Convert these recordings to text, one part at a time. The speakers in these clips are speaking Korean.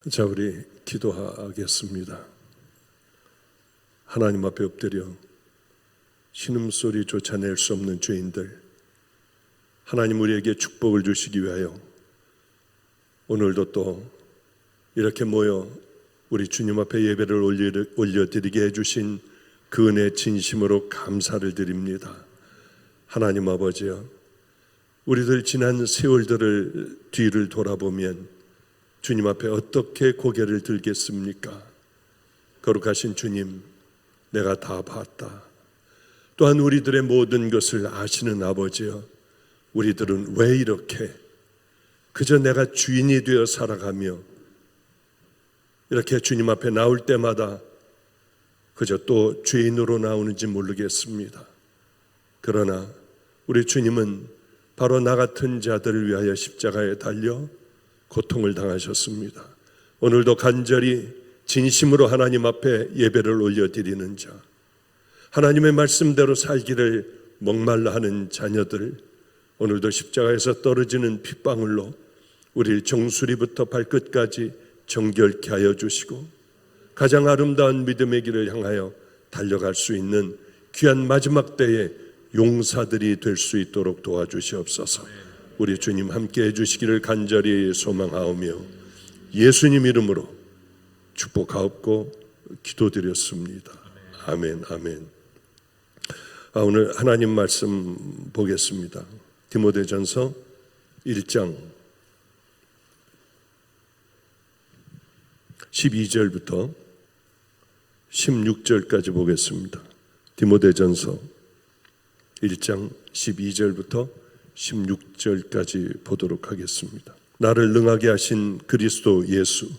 자, 우리 기도하겠습니다. 하나님 앞에 엎드려 신음소리조차 낼 수 없는 죄인들, 하나님 우리에게 축복을 주시기 위하여 오늘도 또 이렇게 모여 우리 주님 앞에 예배를 올려드리게 해주신 그 은혜 진심으로 감사를 드립니다. 하나님 아버지여, 우리들 지난 세월들을 뒤를 돌아보면 주님 앞에 어떻게 고개를 들겠습니까? 거룩하신 주님, 내가 다 봤다. 또한 우리들의 모든 것을 아시는 아버지여, 우리들은 왜 이렇게 그저 내가 주인이 되어 살아가며 이렇게 주님 앞에 나올 때마다 그저 또 죄인으로 나오는지 모르겠습니다. 그러나 우리 주님은 바로 나 같은 자들을 위하여 십자가에 달려 고통을 당하셨습니다. 오늘도 간절히 진심으로 하나님 앞에 예배를 올려드리는 자, 하나님의 말씀대로 살기를 목말라 하는 자녀들, 오늘도 십자가에서 떨어지는 핏방울로 우리를 정수리부터 발끝까지 정결케 하여 주시고 가장 아름다운 믿음의 길을 향하여 달려갈 수 있는 귀한 마지막 때에 용사들이 될 수 있도록 도와주시옵소서. 우리 주님 함께 해주시기를 간절히 소망하오며 예수님 이름으로 축복하옵고 기도드렸습니다. 아멘, 아멘. 오늘 하나님 말씀 보겠습니다. 디모데전서 1장 12절부터 16절까지 보겠습니다. 디모데전서 1장 12절부터 16절까지 보도록 하겠습니다. 나를 능하게 하신 그리스도 예수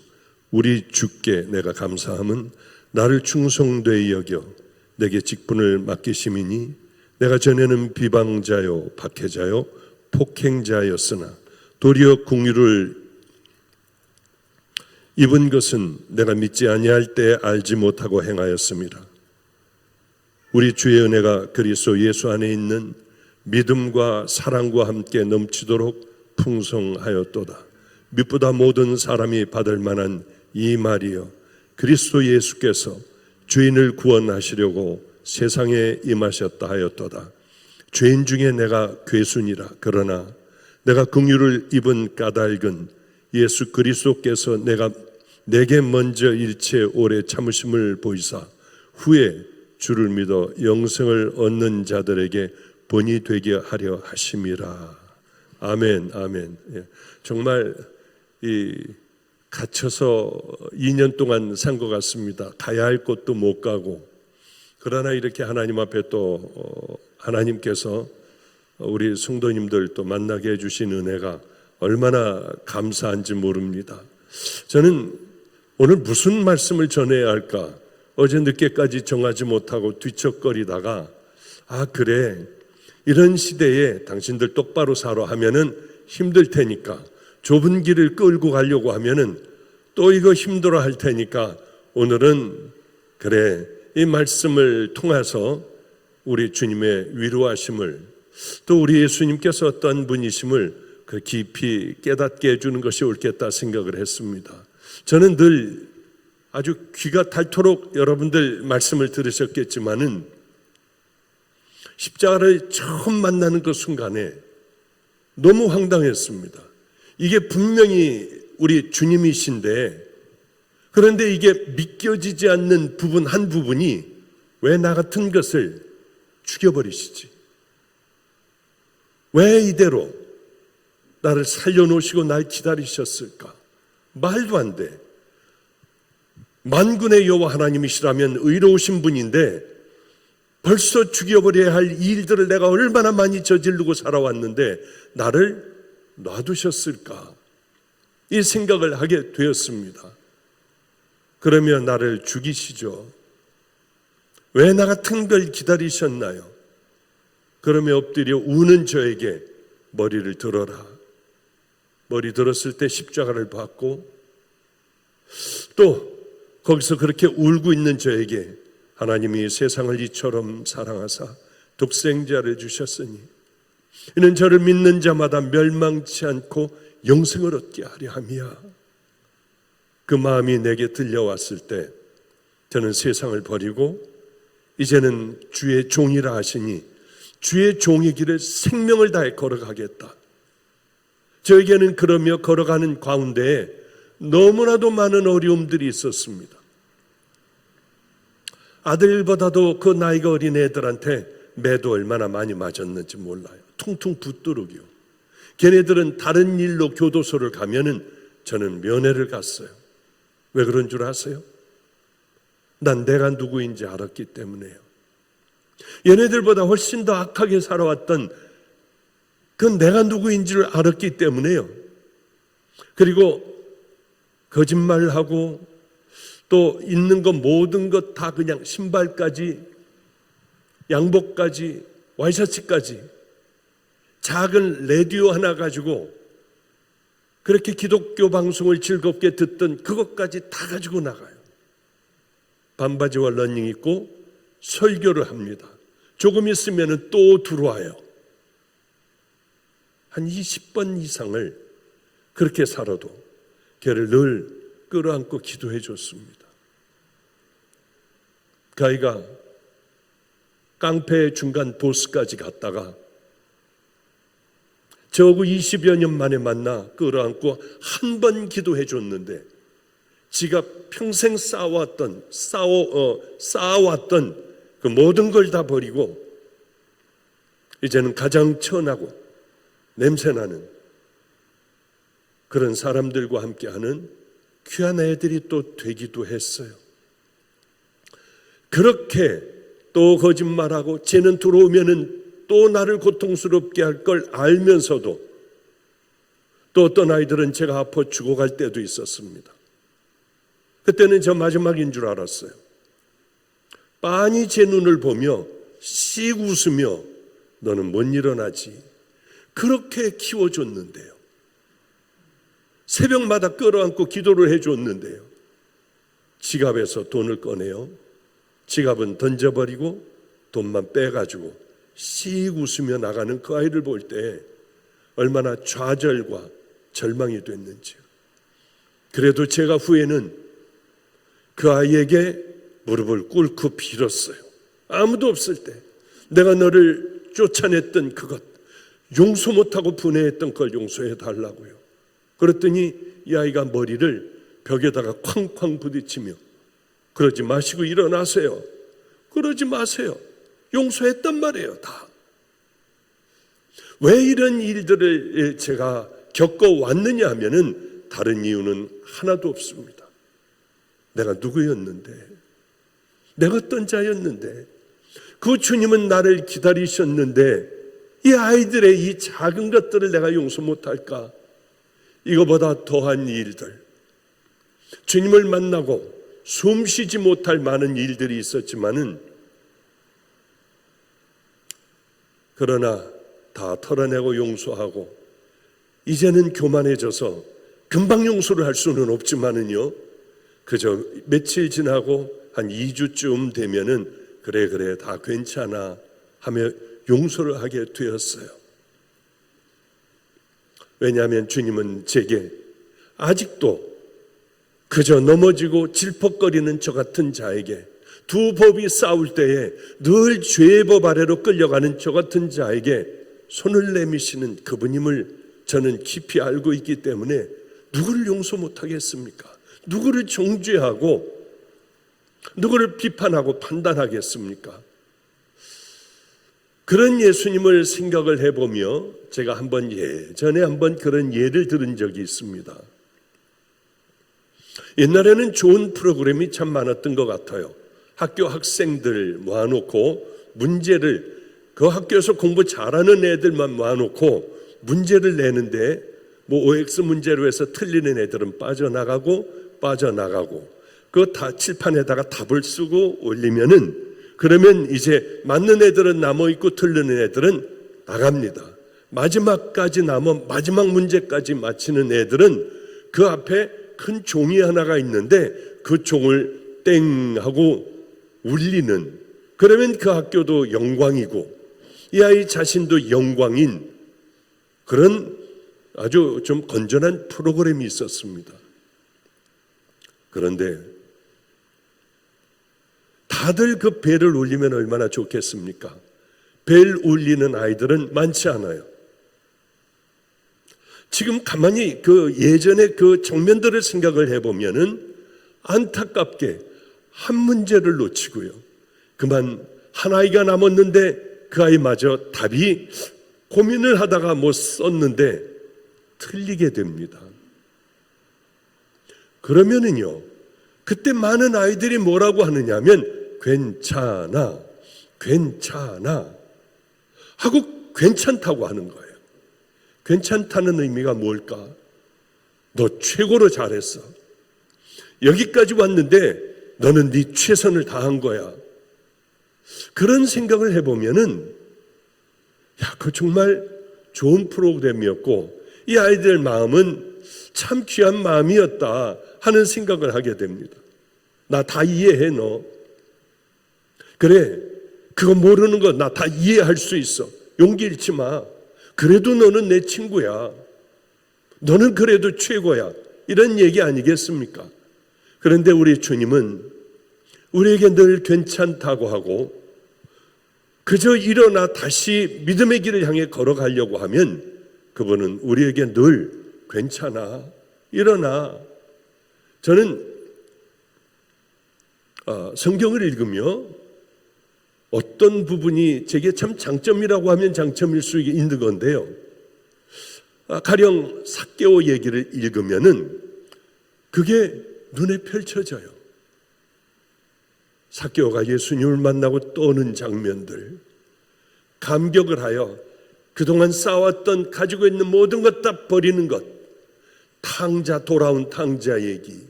우리 주께 내가 감사함은 나를 충성되이 여겨 내게 직분을 맡기심이니 내가 전에는 비방자요 박해자요 폭행자였으나 도리어 긍휼을 입은 것은 내가 믿지 아니할 때 알지 못하고 행하였습니다. 우리 주의 은혜가 그리스도 예수 안에 있는 믿음과 사랑과 함께 넘치도록 풍성하였도다. 믿보다 모든 사람이 받을 만한 이 말이여, 그리스도 예수께서 죄인을 구원하시려고 세상에 임하셨다 하였도다. 죄인 중에 내가 괴순이라. 그러나 내가 긍휼을 입은 까닭은 예수 그리스도께서 내게 먼저 일체 오래 참으심을 보이사 후에 주를 믿어 영생을 얻는 자들에게 본이 되게 하려 하심이라. 아멘, 아멘. 정말 갇혀서 2년 동안 산 것 같습니다. 가야 할 곳도 못 가고, 그러나 이렇게 하나님 앞에 또 하나님께서 우리 성도님들 또 만나게 해주신 은혜가 얼마나 감사한지 모릅니다. 저는 오늘 무슨 말씀을 전해야 할까? 어제 늦게까지 정하지 못하고 뒤척거리다가 그래, 이런 시대에 당신들 똑바로 살아 하면은 힘들 테니까, 좁은 길을 끌고 가려고 하면은 또 이거 힘들어 할 테니까 오늘은 그래, 이 말씀을 통해서 우리 주님의 위로하심을, 또 우리 예수님께서 어떤 분이심을 그 깊이 깨닫게 해주는 것이 옳겠다 생각을 했습니다. 저는 늘 아주 귀가 닳도록 여러분들 말씀을 들으셨겠지만은 십자가를 처음 만나는 그 순간에 너무 황당했습니다. 이게 분명히 우리 주님이신데, 그런데 이게 믿겨지지 않는 부분 한 부분이 왜 나 같은 것을 죽여버리시지? 왜 이대로 나를 살려놓으시고 날 기다리셨을까? 말도 안 돼. 만군의 여호와 하나님이시라면 의로우신 분인데 벌써 죽여버려야 할 일들을 내가 얼마나 많이 저지르고 살아왔는데 나를 놔두셨을까? 이 생각을 하게 되었습니다. 그러면 나를 죽이시죠. 왜 나 같은 걸 기다리셨나요? 그러며 엎드려 우는 저에게 머리를 들어라. 머리 들었을 때 십자가를 받고, 또 거기서 그렇게 울고 있는 저에게 하나님이 세상을 이처럼 사랑하사 독생자를 주셨으니 이는 저를 믿는 자마다 멸망치 않고 영생을 얻게 하려 함이야. 그 마음이 내게 들려왔을 때 저는 세상을 버리고 이제는 주의 종이라 하시니 주의 종의 길을 생명을 다해 걸어가겠다. 저에게는 그러며 걸어가는 가운데에 너무나도 많은 어려움들이 있었습니다. 아들보다도 그 나이가 어린 애들한테 매도 얼마나 많이 맞았는지 몰라요. 퉁퉁 붓도록이요. 걔네들은 다른 일로 교도소를 가면은 저는 면회를 갔어요. 왜 그런 줄 아세요? 난 내가 누구인지 알았기 때문에요. 얘네들보다 훨씬 더 악하게 살아왔던 그 내가 누구인지를 알았기 때문에요. 그리고 거짓말을 하고 또 있는 것 모든 것 다 그냥 신발까지 양복까지 와이셔츠까지 작은 라디오 하나 가지고 그렇게 기독교 방송을 즐겁게 듣던 그것까지 다 가지고 나가요. 반바지와 러닝 입고 설교를 합니다. 조금 있으면 또 들어와요. 한 20번 이상을 그렇게 살아도 걔를 늘 끌어안고 기도해 줬습니다. 그 아이가 깡패 중간 보스까지 갔다가 저하고 20여 년 만에 만나 끌어안고 한 번 기도해 줬는데 지가 평생 쌓아왔던 그 모든 걸 다 버리고 이제는 가장 천하고 냄새나는 그런 사람들과 함께하는 귀한 애들이 또 되기도 했어요. 그렇게 또 거짓말하고 쟤는 들어오면은 또 나를 고통스럽게 할 걸 알면서도 또 어떤 아이들은 제가 아파 죽어갈 때도 있었습니다. 그때는 저 마지막인 줄 알았어요. 빤히 제 눈을 보며 씩 웃으며 너는 못 일어나지. 그렇게 키워줬는데요. 새벽마다 끌어안고 기도를 해줬는데요. 지갑에서 돈을 꺼내요. 지갑은 던져버리고 돈만 빼가지고 씩 웃으며 나가는 그 아이를 볼 때 얼마나 좌절과 절망이 됐는지요. 그래도 제가 후에는 그 아이에게 무릎을 꿇고 빌었어요. 아무도 없을 때 내가 너를 쫓아냈던 그것, 용서 못하고 분해했던 걸 용서해 달라고요. 그랬더니 이 아이가 머리를 벽에다가 쾅쾅 부딪히며 그러지 마시고 일어나세요. 그러지 마세요. 용서했단 말이에요. 다. 왜 이런 일들을 제가 겪어왔느냐 하면은 다른 이유는 하나도 없습니다. 내가 누구였는데, 내가 어떤 자였는데, 그 주님은 나를 기다리셨는데 이 아이들의 이 작은 것들을 내가 용서 못할까? 이거보다 더한 일들, 주님을 만나고 숨쉬지 못할 많은 일들이 있었지만은 그러나 다 털어내고 용서하고 이제는 교만해져서 금방 용서를 할 수는 없지만은요, 그저 며칠 지나고 한 2주쯤 되면은 그래 다 괜찮아 하며 용서를 하게 되었어요. 왜냐하면 주님은 제게 아직도 그저 넘어지고 질퍽거리는 저 같은 자에게, 두 법이 싸울 때에 늘 죄의 법 아래로 끌려가는 저 같은 자에게 손을 내미시는 그분임을 저는 깊이 알고 있기 때문에 누구를 용서 못하겠습니까? 누구를 정죄하고 누구를 비판하고 판단하겠습니까? 그런 예수님을 생각을 해보며 제가 예전에 한번 그런 예를 들은 적이 있습니다. 옛날에는 좋은 프로그램이 참 많았던 것 같아요. 학교 학생들 모아놓고 문제를, 그 학교에서 공부 잘하는 애들만 모아놓고 문제를 내는데 뭐 OX 문제로 해서 틀리는 애들은 빠져나가고 그 다 칠판에다가 답을 쓰고 올리면은, 그러면 이제 맞는 애들은 남아있고 틀리는 애들은 나갑니다. 마지막까지 남아 마지막 문제까지 맞히는 애들은 그 앞에 큰 종이 하나가 있는데 그 종을 땡 하고 울리는, 그러면 그 학교도 영광이고 이 아이 자신도 영광인 그런 아주 좀 건전한 프로그램이 있었습니다. 그런데 다들 그 벨을 울리면 얼마나 좋겠습니까? 벨 울리는 아이들은 많지 않아요. 지금 가만히 그 예전의 그 장면들을 생각을 해보면은 안타깝게 한 문제를 놓치고요. 그만 한 아이가 남았는데 그 아이마저 답이 고민을 하다가 뭐 썼는데 틀리게 됩니다. 그러면은요, 그때 많은 아이들이 뭐라고 하느냐면 괜찮아, 괜찮아 하고 괜찮다고 하는 거예요. 괜찮다는 의미가 뭘까? 너 최고로 잘했어. 여기까지 왔는데 너는 네 최선을 다한 거야. 그런 생각을 해보면은 그거 정말 좋은 프로그램이었고 이 아이들 마음은 참 귀한 마음이었다 하는 생각을 하게 됩니다. 나 다 이해해 너. 그래, 그거 모르는 거 나 다 이해할 수 있어. 용기 잃지 마. 그래도 너는 내 친구야. 너는 그래도 최고야. 이런 얘기 아니겠습니까? 그런데 우리 주님은 우리에게 늘 괜찮다고 하고 그저 일어나 다시 믿음의 길을 향해 걸어가려고 하면 그분은 우리에게 늘 괜찮아. 일어나. 저는 성경을 읽으며 어떤 부분이 제게 참 장점이라고 하면 장점일 수 있는 건데요. 가령 삭개오 얘기를 읽으면은 그게 눈에 펼쳐져요. 삭개오가 예수님을 만나고 떠오는 장면들, 감격을 하여 그동안 쌓아왔던 가지고 있는 모든 것 다 버리는 것, 돌아온 탕자 얘기,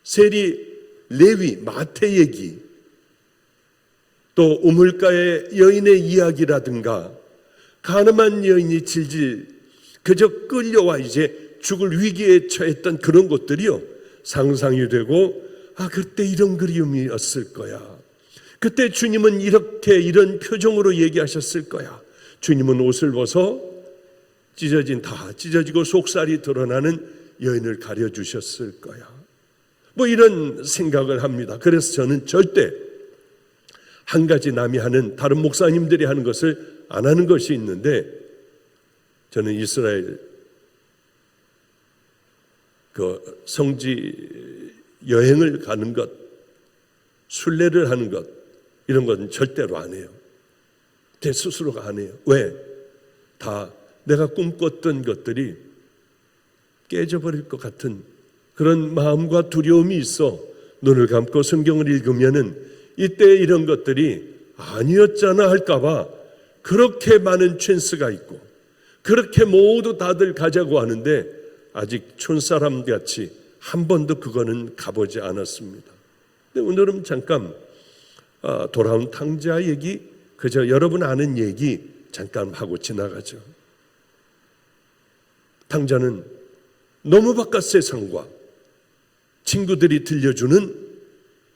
세리, 레위, 마태 얘기, 또 우물가의 여인의 이야기라든가 가늠한 여인이 질질 그저 끌려와 이제 죽을 위기에 처했던 그런 것들이요 상상이 되고 그때 이런 그리움이었을 거야. 그때 주님은 이렇게 이런 표정으로 얘기하셨을 거야. 주님은 옷을 벗어 찢어지고 속살이 드러나는 여인을 가려주셨을 거야. 뭐 이런 생각을 합니다. 그래서 저는 절대 한 가지 남이 하는 다른 목사님들이 하는 것을 안 하는 것이 있는데 저는 이스라엘 그 성지 여행을 가는 것, 순례를 하는 것 이런 건 절대로 안 해요. 제 스스로가 안 해요. 왜? 다 내가 꿈꿨던 것들이 깨져버릴 것 같은 그런 마음과 두려움이 있어 눈을 감고 성경을 읽으면은 이때 이런 것들이 아니었잖아 할까봐 그렇게 많은 찬스가 있고 그렇게 모두 다들 가자고 하는데 아직 촌사람같이 한 번도 그거는 가보지 않았습니다. 근데 오늘은 잠깐 돌아온 탕자 얘기, 그저 여러분 아는 얘기 잠깐 하고 지나가죠. 탕자는 너무 바깥 세상과 친구들이 들려주는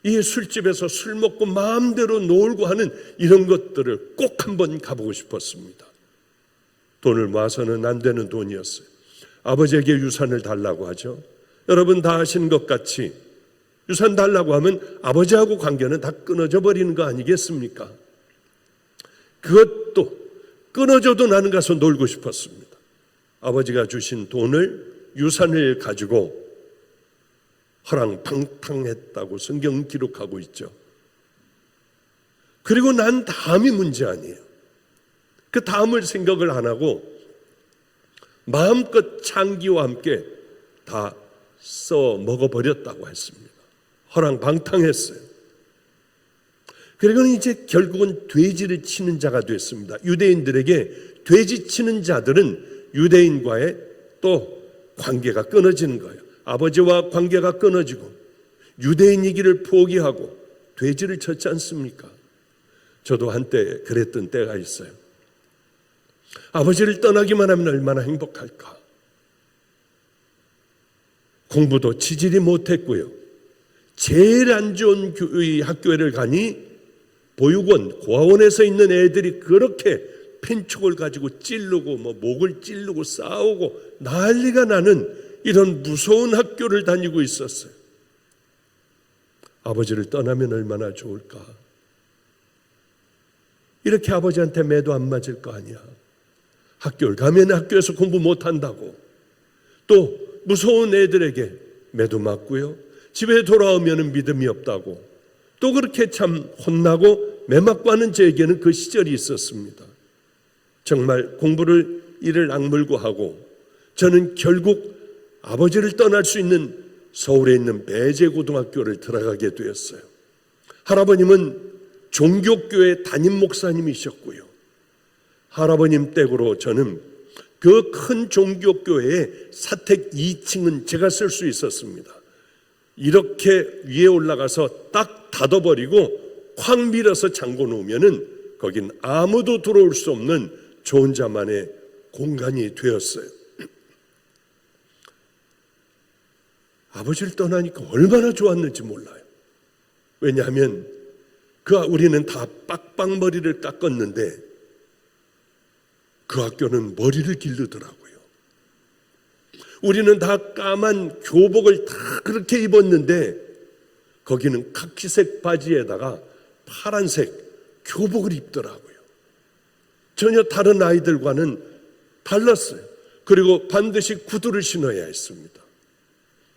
이 술집에서 술 먹고 마음대로 놀고 하는 이런 것들을 꼭 한번 가보고 싶었습니다. 돈을 모아서는 안 되는 돈이었어요. 아버지에게 유산을 달라고 하죠. 여러분 다 아시는 것 같이 유산 달라고 하면 아버지하고 관계는 다 끊어져 버리는 거 아니겠습니까? 그것도 끊어져도 나는 가서 놀고 싶었습니다. 아버지가 주신 돈을 유산을 가지고 허랑방탕했다고 성경은 기록하고 있죠. 그리고 난 다음이 문제 아니에요. 그 다음을 생각을 안 하고 마음껏 창기와 함께 다 써 먹어버렸다고 했습니다. 허랑방탕했어요. 그리고 이제 결국은 돼지를 치는 자가 됐습니다. 유대인들에게 돼지 치는 자들은 유대인과의 또 관계가 끊어지는 거예요. 아버지와 관계가 끊어지고 유대인이기를 포기하고 돼지를 쳤지 않습니까? 저도 한때 그랬던 때가 있어요. 아버지를 떠나기만 하면 얼마나 행복할까? 공부도 지질이 못했고요. 제일 안 좋은 학교를 가니 보육원, 고아원에서 있는 애들이 그렇게 펜촉을 가지고 찌르고 목을 찌르고 싸우고 난리가 나는 이런 무서운 학교를 다니고 있었어요. 아버지를 떠나면 얼마나 좋을까. 이렇게 아버지한테 매도 안 맞을 거 아니야. 학교를 가면 학교에서 공부 못한다고, 또 무서운 애들에게 매도 맞고요, 집에 돌아오면 믿음이 없다고, 또 그렇게 참 혼나고 매맞고 하는 저에게는 그 시절이 있었습니다. 정말 공부를 이를 악물고 하고 저는 결국 아버지를 떠날 수 있는 서울에 있는 배제고등학교를 들어가게 되었어요. 할아버님은 종교교회 담임 목사님이셨고요, 할아버님 댁으로 저는 그 큰 종교교회의 사택 2층은 제가 쓸 수 있었습니다. 이렇게 위에 올라가서 딱 닫아버리고 콱 밀어서 잠궈 놓으면은 거긴 아무도 들어올 수 없는 저 혼자만의 공간이 되었어요. 아버지를 떠나니까 얼마나 좋았는지 몰라요. 왜냐하면 우리는 다 빡빡머리를 깎았는데 그 학교는 머리를 기르더라고요. 우리는 다 까만 교복을 다 그렇게 입었는데 거기는 카키색 바지에다가 파란색 교복을 입더라고요. 전혀 다른 아이들과는 달랐어요. 그리고 반드시 구두를 신어야 했습니다.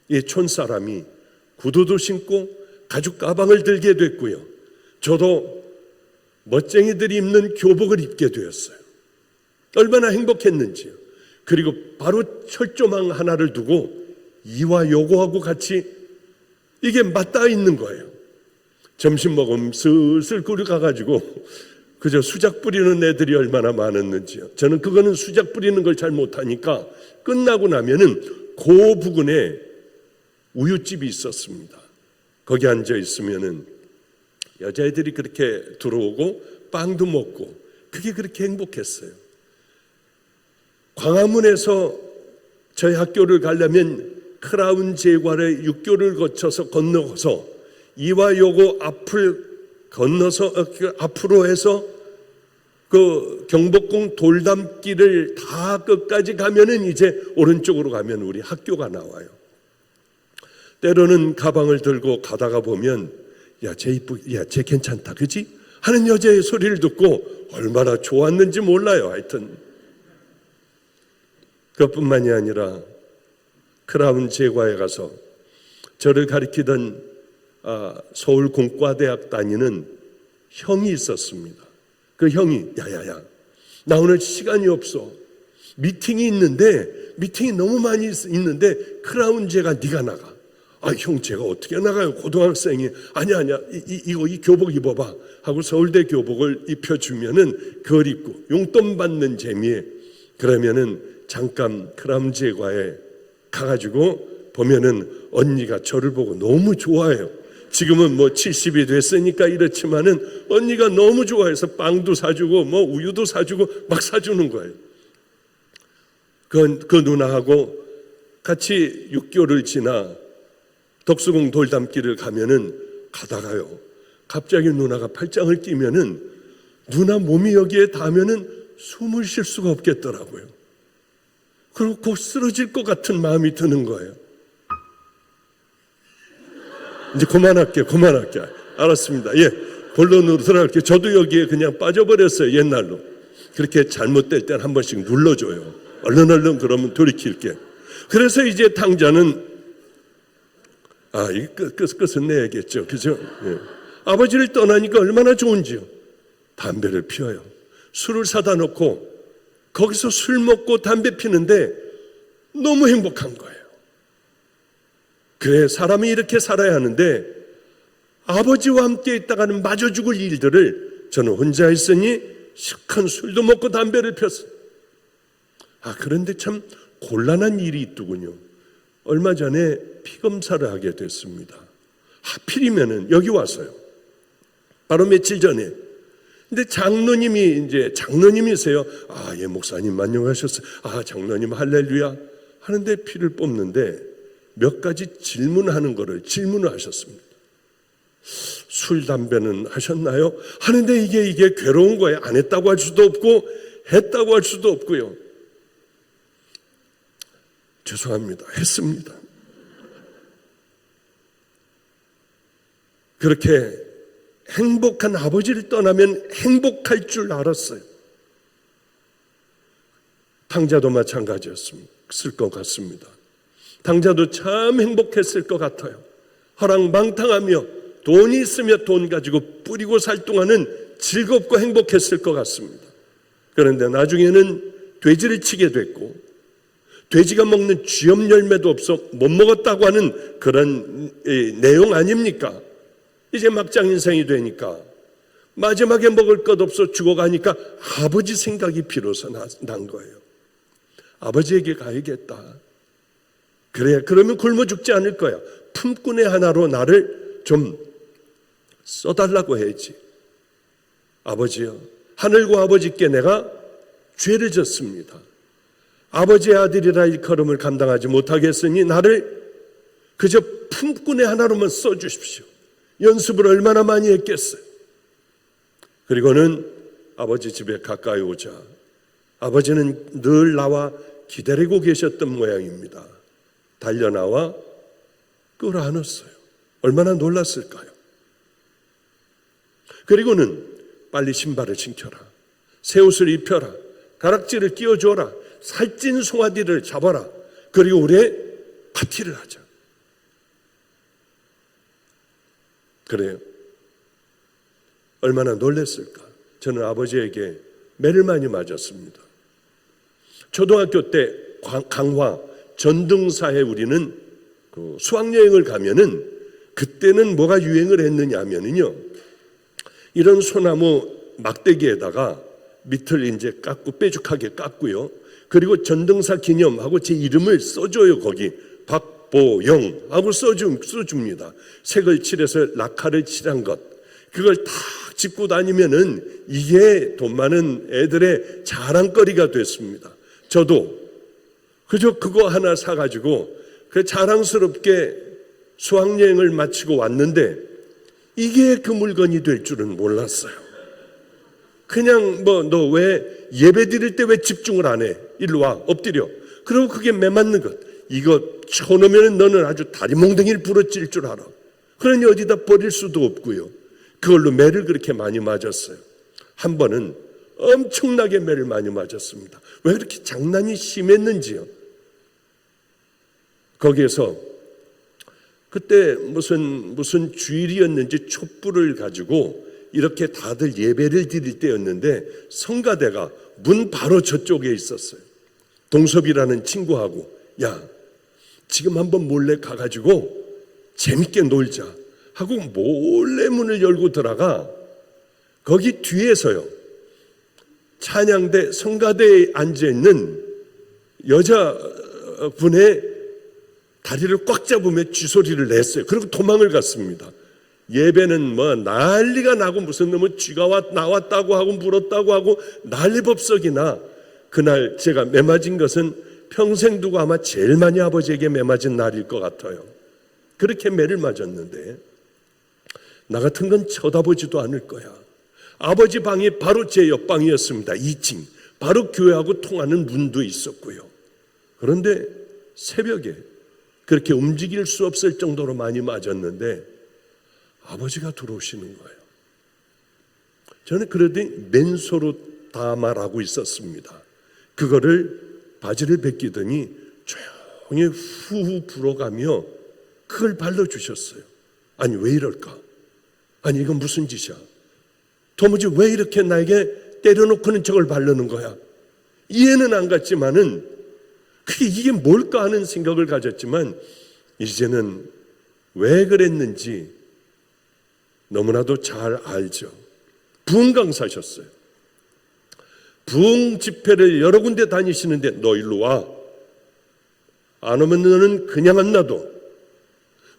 이 촌사람이 구두도 신고 가죽 가방을 들게 됐고요, 저도 멋쟁이들이 입는 교복을 입게 되었어요. 얼마나 행복했는지요. 그리고 바로 철조망 하나를 두고 이와 요거하고 같이 이게 맞닿아 있는 거예요. 점심 먹으면 슬슬 그리 가가지고 그저 수작 뿌리는 애들이 얼마나 많았는지요. 저는 그거는 수작 뿌리는 걸 잘 못하니까 끝나고 나면은 그 부근에 우유집이 있었습니다. 거기 앉아 있으면은 여자애들이 그렇게 들어오고 빵도 먹고 그게 그렇게 행복했어요. 광화문에서 저희 학교를 가려면 크라운 제과의 육교를 거쳐서 건너서 이화여고 앞을 건너서 앞으로 해서 그 경복궁 돌담길을 다 끝까지 가면은 이제 오른쪽으로 가면 우리 학교가 나와요. 때로는 가방을 들고 가다가 보면 쟤 괜찮다, 그지? 하는 여자의 소리를 듣고 얼마나 좋았는지 몰라요. 하여튼 그것뿐만이 아니라 크라운 제과에 가서 저를 가리키던 서울공과대학 다니는 형이 있었습니다. 그 형이 야야야, 나 오늘 시간이 없어. 미팅이 있는데 미팅이 너무 많이 있는데 크라운 제가 네가 나가. 형 제가 어떻게 나가요? 고등학생이. 아니야 이 교복 입어봐 하고 서울대 교복을 입혀주면은 그걸 입고 용돈 받는 재미에 그러면은 잠깐 크라운 제과에 가가지고 보면은 언니가 저를 보고 너무 좋아해요. 지금은 뭐 70이 됐으니까 이렇지만은 언니가 너무 좋아해서 빵도 사주고 뭐 우유도 사주고 막 사주는 거예요. 그 누나하고 같이 6개월을 지나 덕수궁 돌담길을 가면은 가다가요, 갑자기 누나가 팔짱을 끼면은 누나 몸이 여기에 닿으면은 숨을 쉴 수가 없겠더라고요. 그리고 곧 쓰러질 것 같은 마음이 드는 거예요. 이제 그만할게요. 알았습니다. 예, 본론으로 들어갈게요. 저도 여기에 그냥 빠져버렸어요. 옛날로. 그렇게 잘못될 땐 한 번씩 눌러줘요. 얼른 그러면 돌이킬게. 그래서 이제 탕자는 이 끝은 내야겠죠. 그죠? 예. 아버지를 떠나니까 얼마나 좋은지요. 담배를 피워요. 술을 사다 놓고 거기서 술 먹고 담배 피는데 너무 행복한 거예요. 그래, 사람이 이렇게 살아야 하는데 아버지와 함께 있다가는 마저 죽을 일들을 저는 혼자 있으니 시큰 술도 먹고 담배를 폈어요. 그런데 참 곤란한 일이 있더군요. 얼마 전에 피검사를 하게 됐습니다. 하필이면은 여기 왔어요. 바로 며칠 전에. 근데 장로님이세요. 예, 목사님 안녕하셨어요. 장로님 할렐루야 하는데 피를 뽑는데 몇 가지 질문을 하셨습니다. 술, 담배는 하셨나요? 하는데 이게 괴로운 거예요. 안 했다고 할 수도 없고 했다고 할 수도 없고요. 죄송합니다. 했습니다. 그렇게 행복한 아버지를 떠나면 행복할 줄 알았어요. 탕자도 마찬가지였을 것 같습니다. 탕자도 참 행복했을 것 같아요. 허랑방탕하며 돈이 있으며 돈 가지고 뿌리고 살동하는 즐겁고 행복했을 것 같습니다. 그런데 나중에는 돼지를 치게 됐고 돼지가 먹는 쥐염 열매도 없어 못 먹었다고 하는 그런 내용 아닙니까? 이제 막장 인생이 되니까 마지막에 먹을 것 없어 죽어가니까 아버지 생각이 비로소 난 거예요. 아버지에게 가야겠다. 그래, 그러면 굶어 죽지 않을 거야. 품꾼의 하나로 나를 좀 써달라고 해야지. 아버지요, 하늘과 아버지께 내가 죄를 졌습니다. 아버지의 아들이라 일컬음을 감당하지 못하겠으니 나를 그저 품꾼의 하나로만 써주십시오. 연습을 얼마나 많이 했겠어요. 그리고는 아버지 집에 가까이 오자 아버지는 늘 나와 기다리고 계셨던 모양입니다. 달려나와 끌어안았어요. 얼마나 놀랐을까요? 그리고는 빨리 신발을 신겨라, 새 옷을 입혀라, 가락지를 끼워줘라, 살찐 송아지를 잡아라, 그리고 우리의 파티를 하자. 그래요. 얼마나 놀랐을까. 저는 아버지에게 매를 많이 맞았습니다. 초등학교 때 강화 전등사에 우리는 수학여행을 가면은 그때는 뭐가 유행을 했느냐 하면은요, 이런 소나무 막대기에다가 밑을 이제 깎고 뾰족하게 깎고요, 그리고 전등사 기념하고 제 이름을 써줘요. 거기 박보영 하고 써줍니다. 색을 칠해서 낙하를 칠한 것, 그걸 다 짚고 다니면은 이게 돈 많은 애들의 자랑거리가 됐습니다. 저도 그저 그거 하나 사가지고 그 자랑스럽게 수학여행을 마치고 왔는데 이게 그 물건이 될 줄은 몰랐어요. 그냥 너 왜 예배 드릴 때 왜 집중을 안 해? 일로 와, 엎드려. 그리고 그게 매 맞는 것. 이거 쳐놓으면 너는 아주 다리몽둥이를 부러질 줄 알아. 그러니 어디다 버릴 수도 없고요. 그걸로 매를 그렇게 많이 맞았어요. 한 번은 엄청나게 매를 많이 맞았습니다. 왜 그렇게 장난이 심했는지요. 거기에서 그때 무슨 주일이었는지 촛불을 가지고 이렇게 다들 예배를 드릴 때였는데 성가대가 문 바로 저쪽에 있었어요. 동섭이라는 친구하고, 야, 지금 한번 몰래 가가지고 재밌게 놀자 하고 몰래 문을 열고 들어가 거기 뒤에서요, 찬양대 성가대에 앉아있는 여자분의 다리를 꽉 잡으며 쥐소리를 냈어요. 그리고 도망을 갔습니다. 예배는 뭐 난리가 나고 무슨 놈은 쥐가 나왔다고 하고 물었다고 하고 난리법석이나, 그날 제가 매 맞은 것은 평생 두고 아마 제일 많이 아버지에게 매 맞은 날일 것 같아요. 그렇게 매를 맞았는데 나 같은 건 쳐다보지도 않을 거야. 아버지 방이 바로 제 옆방이었습니다. 2층. 바로 교회하고 통하는 문도 있었고요. 그런데 새벽에 그렇게 움직일 수 없을 정도로 많이 맞았는데 아버지가 들어오시는 거예요. 저는 그러더니 맨소로 다말하고 있었습니다. 그거를 바지를 벗기더니 조용히 후후 불어가며 그걸 발라주셨어요. 아니 왜 이럴까? 아니 이건 무슨 짓이야? 도무지 왜 이렇게 나에게 때려놓고는 저걸 바르는 거야? 이해는 안 갔지만은 이게 뭘까 하는 생각을 가졌지만 이제는 왜 그랬는지 너무나도 잘 알죠. 부흥 강사셨어요. 부흥 집회를 여러 군데 다니시는데 너 일로 와. 안 오면 너는 그냥 안 놔둬.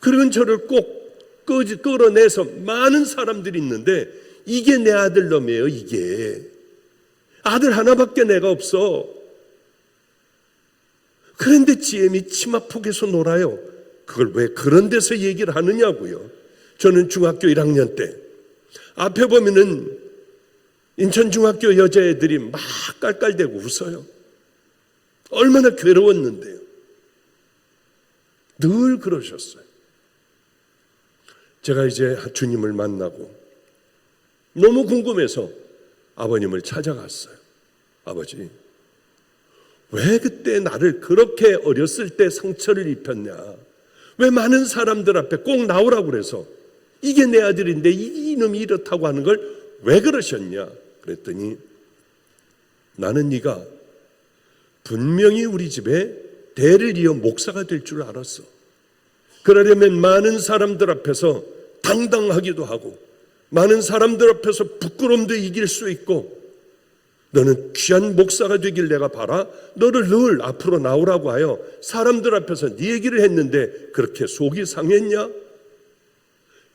그러면 저를 꼭 끌어내서 많은 사람들이 있는데 이게 내 아들 놈이에요. 이게 아들 하나밖에 내가 없어. 그런데 GM이 치마폭에서 놀아요. 그걸 왜 그런 데서 얘기를 하느냐고요. 저는 중학교 1학년 때 앞에 보면은 인천중학교 여자애들이 막 깔깔대고 웃어요. 얼마나 괴로웠는데요. 늘 그러셨어요. 제가 이제 주님을 만나고 너무 궁금해서 아버님을 찾아갔어요. 아버지, 왜 그때 나를 그렇게 어렸을 때 상처를 입혔냐? 왜 많은 사람들 앞에 꼭 나오라고 그래서 이게 내 아들인데 이놈이 이렇다고 하는 걸 왜 그러셨냐? 그랬더니 나는 네가 분명히 우리 집에 대를 이어 목사가 될 줄 알았어. 그러려면 많은 사람들 앞에서 당당하기도 하고 많은 사람들 앞에서 부끄러움도 이길 수 있고 너는 귀한 목사가 되길 내가 바라 너를 늘 앞으로 나오라고 하여 사람들 앞에서 네 얘기를 했는데 그렇게 속이 상했냐?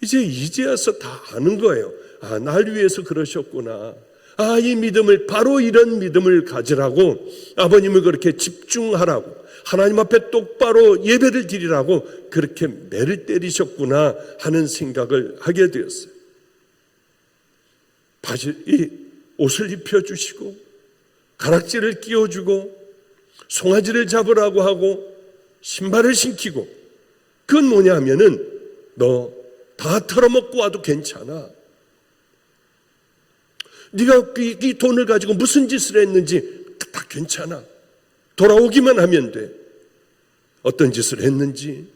이제야서 다 아는 거예요. 아, 날 위해서 그러셨구나. 아, 이 믿음을, 바로 이런 믿음을 가지라고 아버님을 그렇게 집중하라고 하나님 앞에 똑바로 예배를 드리라고 그렇게 매를 때리셨구나 하는 생각을 하게 되었어요. 옷을 입혀주시고 가락지를 끼워주고 송아지를 잡으라고 하고 신발을 신기고 그건 뭐냐 하면은 너 다 털어먹고 와도 괜찮아. 네가 이 돈을 가지고 무슨 짓을 했는지 다 괜찮아. 돌아오기만 하면 돼. 어떤 짓을 했는지,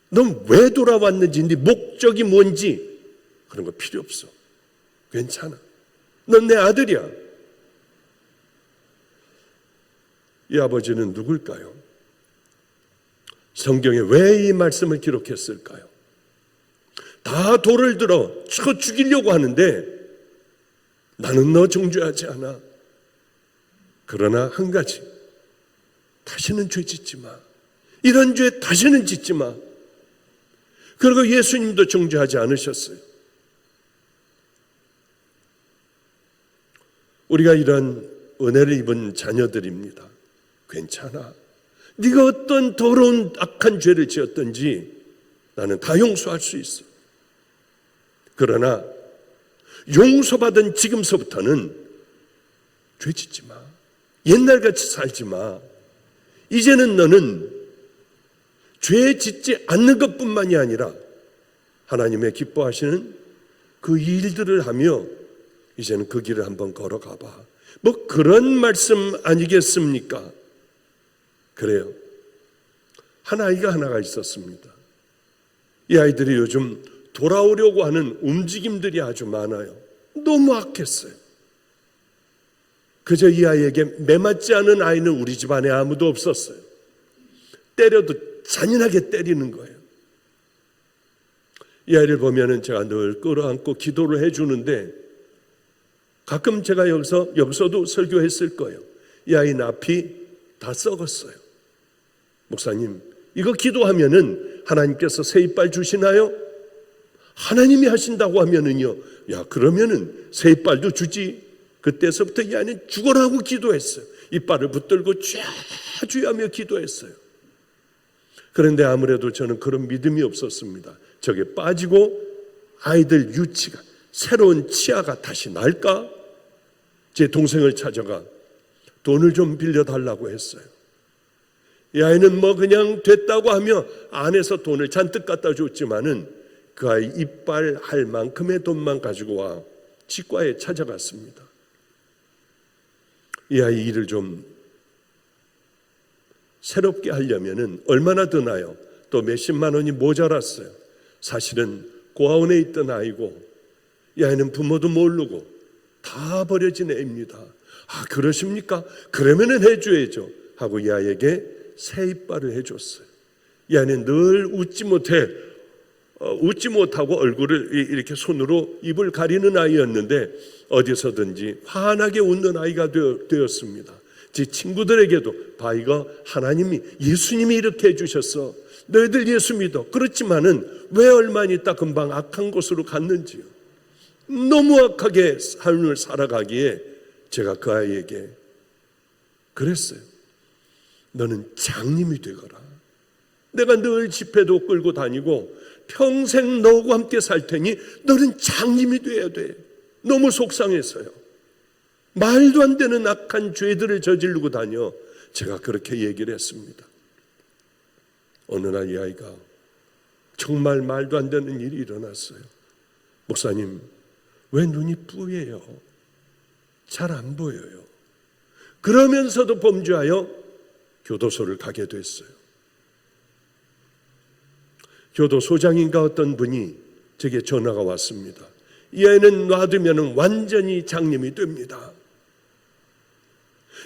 넌 왜 돌아왔는지, 네 목적이 뭔지 그런 거 필요 없어. 괜찮아. 넌 내 아들이야. 이 아버지는 누굴까요? 성경에 왜 이 말씀을 기록했을까요? 다 돌을 들어 쳐 죽이려고 하는데 나는 너 정죄하지 않아. 그러나 한 가지, 다시는 죄 짓지 마. 이런 죄 다시는 짓지 마. 그리고 예수님도 정죄하지 않으셨어요. 우리가 이런 은혜를 입은 자녀들입니다. 괜찮아. 네가 어떤 더러운 악한 죄를 지었든지 나는 다 용서할 수 있어. 그러나 용서받은 지금서부터는 죄 짓지 마. 옛날같이 살지 마. 이제는 너는 죄 짓지 않는 것뿐만이 아니라 하나님의 기뻐하시는 그 일들을 하며 이제는 그 길을 한번 걸어가 봐. 뭐 그런 말씀 아니겠습니까? 그래요. 한 아이가 하나가 있었습니다. 이 아이들이 요즘 돌아오려고 하는 움직임들이 아주 많아요. 너무 악했어요. 그저 이 아이에게 매맞지 않은 아이는 우리 집안에 아무도 없었어요. 때려도 잔인하게 때리는 거예요. 이 아이를 보면은 제가 늘 끌어안고 기도를 해주는데 가끔 제가 여기서도 설교했을 거예요. 이 아이 앞이 다 썩었어요. 목사님, 이거 기도하면은 하나님께서 새 이빨 주시나요? 하나님이 하신다고 하면은요, 야, 그러면은 새 이빨도 주지. 그때서부터 이 아이는 죽어라고 기도했어요. 이빨을 붙들고 주야주야하며 기도했어요. 그런데 아무래도 저는 그런 믿음이 없었습니다. 저게 빠지고 아이들 유치가, 새로운 치아가 다시 날까? 제 동생을 찾아가 돈을 좀 빌려달라고 했어요. 이 아이는 뭐 그냥 됐다고 하며 안에서 돈을 잔뜩 갖다 줬지만은 그 아이 이빨 할 만큼의 돈만 가지고 와 치과에 찾아갔습니다. 이 아이 일을 좀 새롭게 하려면은 얼마나 드나요? 또 몇십만 원이 모자랐어요. 사실은 고아원에 있던 아이고 이 아이는 부모도 모르고 다 버려진 애입니다. 아, 그러십니까? 그러면은 해줘야죠 하고 이 아이에게 새 이빨을 해줬어요. 이 아이는 늘 웃지 못하고 얼굴을 이렇게 손으로 입을 가리는 아이였는데 어디서든지 환하게 웃는 아이가 되었습니다. 제 친구들에게도 봐, 이거 하나님이, 예수님이 이렇게 해주셨어. 너희들 예수 믿어. 그렇지만은 왜 얼마나 있다 금방 악한 곳으로 갔는지요. 너무 악하게 삶을 살아가기에 제가 그 아이에게 그랬어요. 너는 장님이 되거라. 내가 늘 집회도 끌고 다니고 평생 너와 함께 살 테니 너는 장님이 돼야 돼. 너무 속상해서요. 말도 안 되는 악한 죄들을 저지르고 다녀. 제가 그렇게 얘기를 했습니다. 어느 날 이 아이가 정말 말도 안 되는 일이 일어났어요. 목사님, 왜 눈이 뿌예요? 잘 안 보여요. 그러면서도 범죄하여 교도소를 가게 됐어요. 교도소장인가 어떤 분이 제게 전화가 왔습니다. 이 아이는 놔두면 완전히 장님이 됩니다.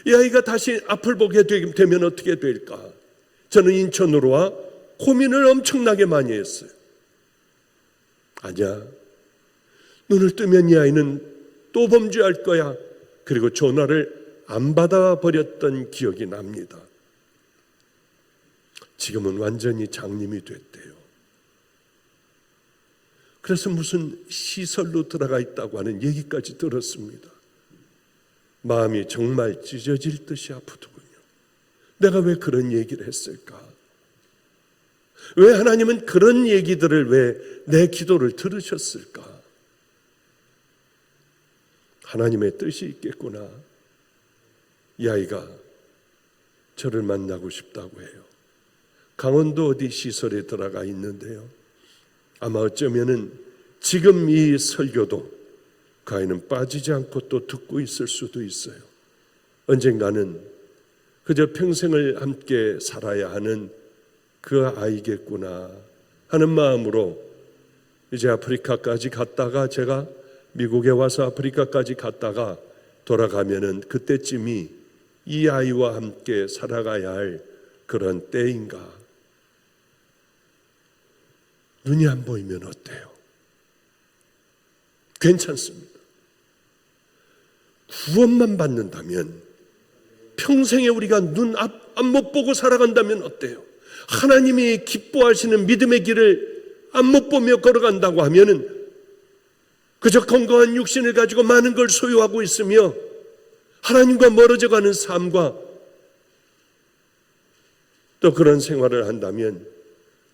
이 아이가 다시 앞을 보게 되면 어떻게 될까? 저는 인천으로 와 고민을 엄청나게 많이 했어요. 아니야, 눈을 뜨면 이 아이는 또 범죄할 거야. 그리고 전화를 안 받아버렸던 기억이 납니다. 지금은 완전히 장님이 됐대요. 그래서 무슨 시설로 들어가 있다고 하는 얘기까지 들었습니다. 마음이 정말 찢어질 듯이 아프더군요. 내가 왜 그런 얘기를 했을까? 왜 하나님은 그런 얘기들을 왜 내 기도를 들으셨을까? 하나님의 뜻이 있겠구나. 이 아이가 저를 만나고 싶다고 해요. 강원도 어디 시설에 들어가 있는데요. 아마 어쩌면은 지금 이 설교도 그 아이는 빠지지 않고 또 듣고 있을 수도 있어요. 언젠가는 그저 평생을 함께 살아야 하는 그 아이겠구나 하는 마음으로 이제 아프리카까지 갔다가, 제가 미국에 와서 아프리카까지 갔다가 돌아가면은 그때쯤이 이 아이와 함께 살아가야 할 그런 때인가. 눈이 안 보이면 어때요? 괜찮습니다. 구원만 받는다면, 평생에 우리가 눈 앞 못 보고 살아간다면 어때요? 하나님이 기뻐하시는 믿음의 길을 앞 못 보며 걸어간다고 하면은 그저 건강한 육신을 가지고 많은 걸 소유하고 있으며 하나님과 멀어져가는 삶과 또 그런 생활을 한다면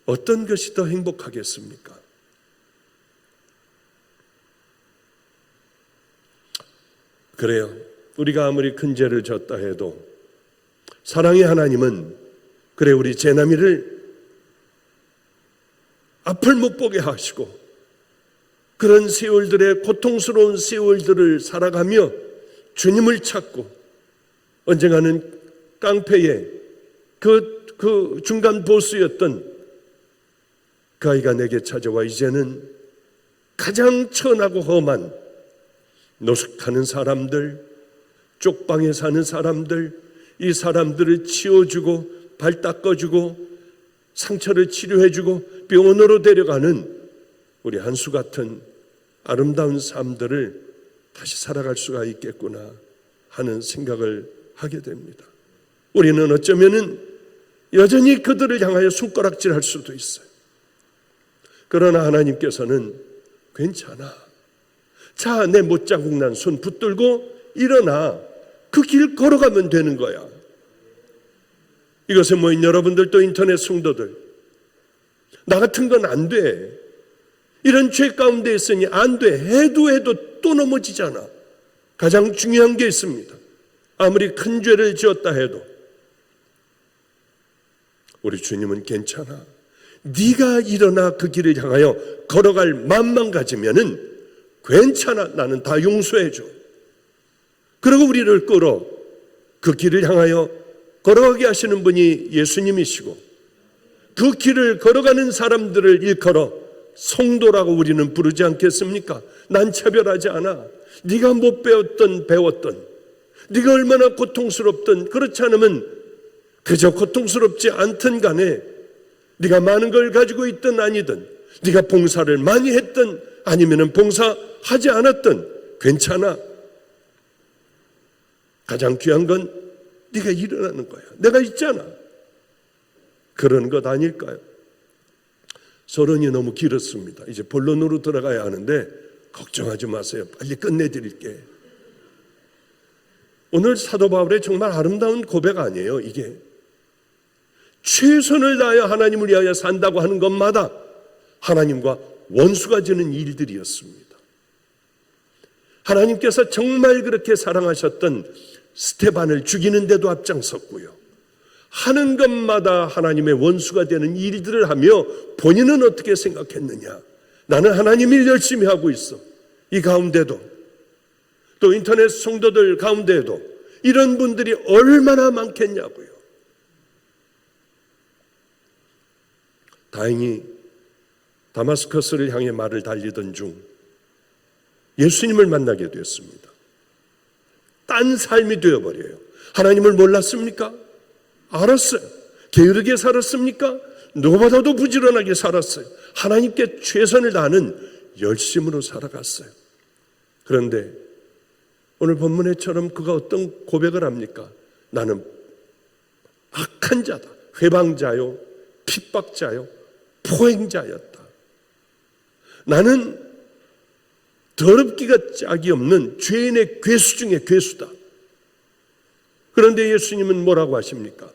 어떤 것이 더 행복하겠습니까? 그래요. 우리가 아무리 큰 죄를 졌다 해도 사랑의 하나님은, 그래, 우리 제나미를 앞을 못 보게 하시고 그런 세월들의 고통스러운 세월들을 살아가며 주님을 찾고, 언젠가는 깡패의 그 중간 보스였던 그 아이가 내게 찾아와 이제는 가장 천하고 험한 노숙하는 사람들, 쪽방에 사는 사람들, 이 사람들을 치워주고 발 닦아주고 상처를 치료해주고 병원으로 데려가는 우리 한수 같은 아름다운 삶들을 다시 살아갈 수가 있겠구나 하는 생각을 하게 됩니다. 우리는 어쩌면은 여전히 그들을 향하여 손가락질할 수도 있어요. 그러나 하나님께서는 괜찮아. 자, 내 못자국 난 손 붙들고 일어나. 그 길 걸어가면 되는 거야. 이것에 모인 여러분들, 또 인터넷 성도들, 나 같은 건 안 돼. 이런 죄 가운데 있으니 안 돼. 해도 또 넘어지잖아. 가장 중요한 게 있습니다. 아무리 큰 죄를 지었다 해도 우리 주님은 괜찮아. 네가 일어나 그 길을 향하여 걸어갈 마음만 가지면은 괜찮아. 나는 다 용서해줘. 그리고 우리를 끌어 그 길을 향하여 걸어가게 하시는 분이 예수님이시고, 그 길을 걸어가는 사람들을 일컬어 성도라고 우리는 부르지 않겠습니까? 난 차별하지 않아. 네가 못 배웠던, 네가 얼마나 고통스럽든, 그렇지 않으면 그저 고통스럽지 않든 간에, 네가 많은 걸 가지고 있든 아니든, 네가 봉사를 많이 했든 아니면 봉사하지 않았든 괜찮아. 가장 귀한 건 네가 일어나는 거야. 내가 있잖아. 그런 것 아닐까요? 서론이 너무 길었습니다. 이제 본론으로 들어가야 하는데 걱정하지 마세요. 빨리 끝내드릴게. 오늘 사도 바울의 정말 아름다운 고백 아니에요, 이게. 최선을 다하여 하나님을 위하여 산다고 하는 것마다 하나님과 원수가 되는 일들이었습니다. 하나님께서 정말 그렇게 사랑하셨던 스테반을 죽이는 데도 앞장섰고요. 하는 것마다 하나님의 원수가 되는 일들을 하며 본인은 어떻게 생각했느냐? 나는 하나님 일 열심히 하고 있어. 이 가운데도 또 인터넷 성도들 가운데에도 이런 분들이 얼마나 많겠냐고요. 다행히 다마스커스를 향해 말을 달리던 중 예수님을 만나게 되었습니다. 딴 삶이 되어버려요. 하나님을 몰랐습니까? 알았어요. 게으르게 살았습니까? 누구보다도 부지런하게 살았어요. 하나님께 최선을 다하는 열심으로 살아갔어요. 그런데 오늘 본문에처럼 그가 어떤 고백을 합니까? 나는 악한 자다. 회방자요, 핍박자요, 포행자였다. 나는 더럽기가 짝이 없는 죄인의 괴수 중에 괴수다. 그런데 예수님은 뭐라고 하십니까?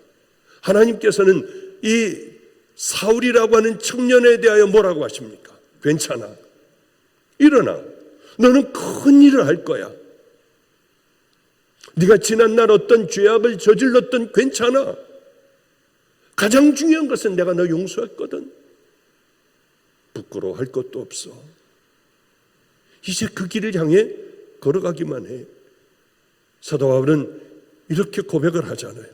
하나님께서는 이 사울이라고 하는 청년에 대하여 뭐라고 하십니까? 괜찮아. 일어나. 너는 큰 일을 할 거야. 네가 지난날 어떤 죄악을 저질렀던 괜찮아. 가장 중요한 것은 내가 너 용서했거든. 부끄러워할 것도 없어. 이제 그 길을 향해 걸어가기만 해. 사도 바울은 이렇게 고백을 하잖아요.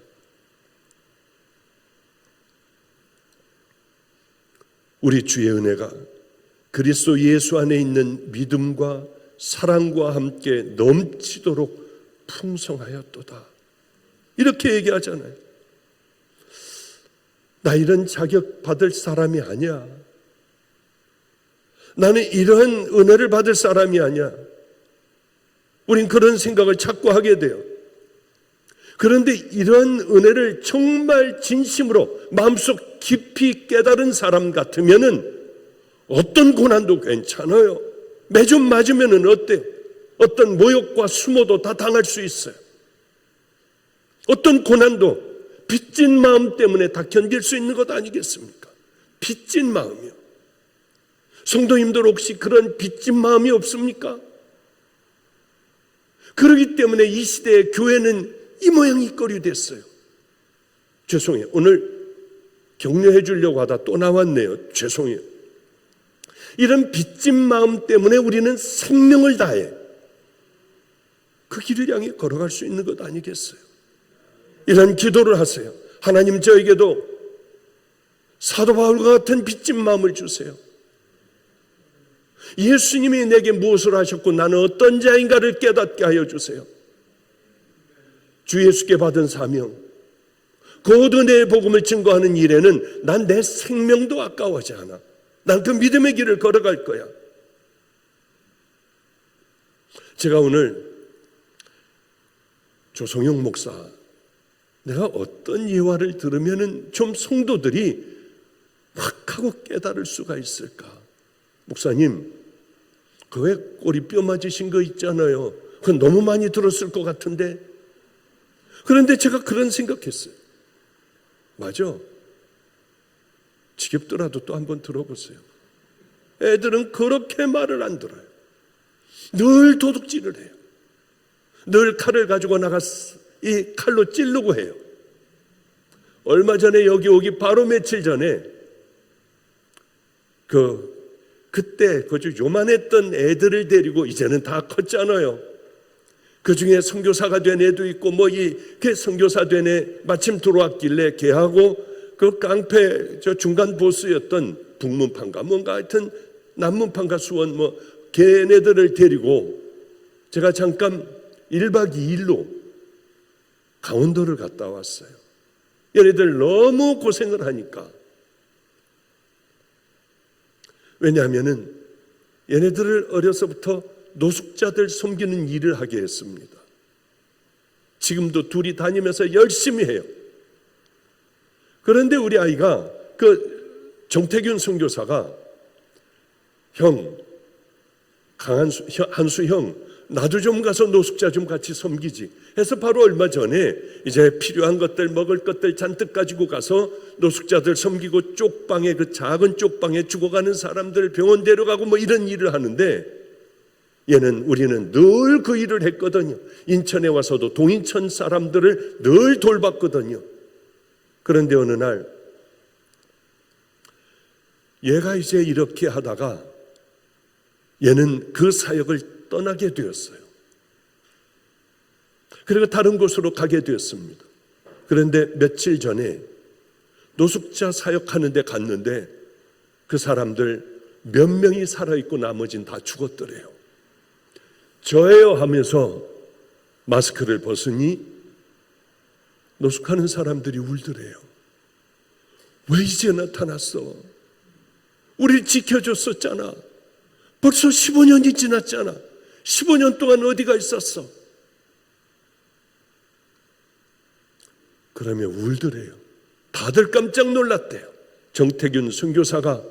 우리 주의 은혜가 그리스도 예수 안에 있는 믿음과 사랑과 함께 넘치도록 풍성하였도다. 이렇게 얘기하잖아요. 나 이런 자격 받을 사람이 아니야. 나는 이런 은혜를 받을 사람이 아니야. 우린 그런 생각을 자꾸 하게 돼요. 그런데 이런 은혜를 정말 진심으로 마음속 깊이 깨달은 사람 같으면은 어떤 고난도 괜찮아요. 매점 맞으면은 어때요? 어떤 모욕과 수모도 다 당할 수 있어요. 어떤 고난도 빚진 마음 때문에 다 견딜 수 있는 것 아니겠습니까? 빚진 마음이요. 성도님들 혹시 그런 빚진 마음이 없습니까? 그렇기 때문에 이 시대의 교회는 이 모양 이 꼴이 됐어요. 죄송해요. 오늘 격려해 주려고 하다 또 나왔네요. 죄송해요. 이런 빚진 마음 때문에 우리는 생명을 다해 그 길을 향해 걸어갈 수 있는 것 아니겠어요? 이런 기도를 하세요. 하나님, 저에게도 사도 바울과 같은 빚진 마음을 주세요. 예수님이 내게 무엇을 하셨고 나는 어떤 자인가를 깨닫게 하여 주세요. 주 예수께 받은 사명, 그 은혜의 복음을 증거하는 일에는 난 내 생명도 아까워하지 않아. 난 그 믿음의 길을 걸어갈 거야. 제가 오늘 조성용 목사, 내가 어떤 예화를 들으면은 좀 성도들이 확 하고 깨달을 수가 있을까? 목사님, 그 왜 꼬리 뼈 맞으신 거 있잖아요. 그건 너무 많이 들었을 것 같은데. 그런데 제가 그런 생각했어요. 맞아. 지겹더라도 또 한번 들어보세요. 애들은 그렇게 말을 안 들어요. 늘 도둑질을 해요. 늘 칼을 가지고 나가서 이 칼로 찌르고 해요. 얼마 전에 여기 오기 바로 며칠 전에 그때 그 요만했던 애들을 데리고, 이제는 다 컸잖아요. 그 중에 선교사가 된 애도 있고 그 선교사 된 애 마침 들어왔길래 걔하고 그 깡패 중간 보스였던 북문판가 뭔가 하여튼 남문판가 수원 걔네들을 데리고 제가 잠깐 1박 2일로 강원도를 갔다 왔어요. 얘네들 너무 고생을 하니까. 왜냐하면은 얘네들을 어려서부터 노숙자들 섬기는 일을 하게 했습니다. 지금도 둘이 다니면서 열심히 해요. 그런데 우리 아이가 그 정태균 선교사가 한수 형, 나도 좀 가서 노숙자 좀 같이 섬기지 해서 바로 얼마 전에 이제 필요한 것들, 먹을 것들 잔뜩 가지고 가서 노숙자들 섬기고 쪽방에, 그 작은 쪽방에 죽어가는 사람들 병원 데려가고 이런 일을 하는데, 우리는 늘 그 일을 했거든요. 인천에 와서도 동인천 사람들을 늘 돌봤거든요. 그런데 어느 날 얘가 이제 이렇게 하다가 얘는 그 사역을 떠나게 되었어요. 그리고 다른 곳으로 가게 되었습니다. 그런데 며칠 전에 노숙자 사역하는 데 갔는데 그 사람들 몇 명이 살아있고 나머지는 다 죽었더래요. 저예요 하면서 마스크를 벗으니 노숙하는 사람들이 울더래요. 왜 이제 나타났어? 우리를 지켜줬었잖아. 벌써 15년이 지났잖아. 15년 동안 어디가 있었어? 그러면 울더래요. 다들 깜짝 놀랐대요. 정태균 선교사가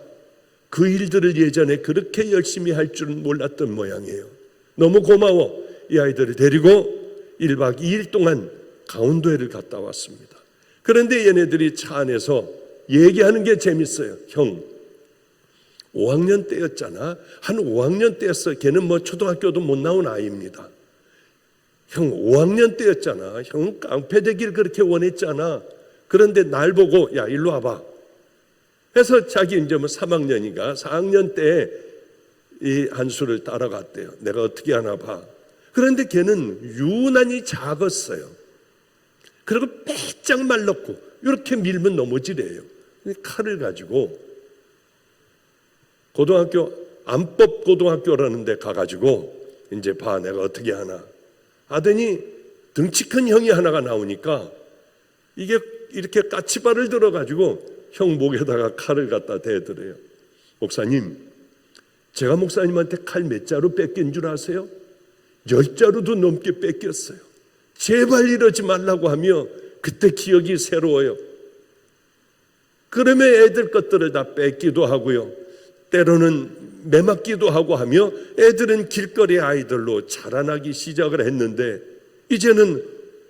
그 일들을 예전에 그렇게 열심히 할 줄은 몰랐던 모양이에요. 너무 고마워. 이 아이들을 데리고 1박 2일 동안 강원도에를 갔다 왔습니다. 그런데 얘네들이 차 안에서 얘기하는 게 재밌어요. 형, 5학년 때였잖아. 한 5학년 때였어. 걔는 뭐 초등학교도 못 나온 아이입니다. 형, 5학년 때였잖아. 형 깡패 되길 그렇게 원했잖아. 그런데 날 보고 야 일로 와봐 해서 자기 이제 뭐 3학년인가 4학년 때 이 한수를 따라갔대요. 내가 어떻게 하나 봐. 그런데 걔는 유난히 작았어요. 그리고 빼짝 말랐고 이렇게 밀면 넘어지래요. 칼을 가지고 고등학교 안법 고등학교라는 데 가가지고 이제 봐 내가 어떻게 하나 하더니 덩치 큰 형이 하나가 나오니까 이게 이렇게 까치발을 들어가지고 형 목에다가 칼을 갖다 대더래요. 목사님, 제가 목사님한테 칼 몇 자루 뺏긴 줄 아세요? 10자루도 넘게 뺏겼어요. 제발 이러지 말라고 하며 그때 기억이 새로워요. 그러면 애들 것들을 다 뺏기도 하고요. 때로는 매맞기도 하고 하며 애들은 길거리 아이들로 자라나기 시작을 했는데 이제는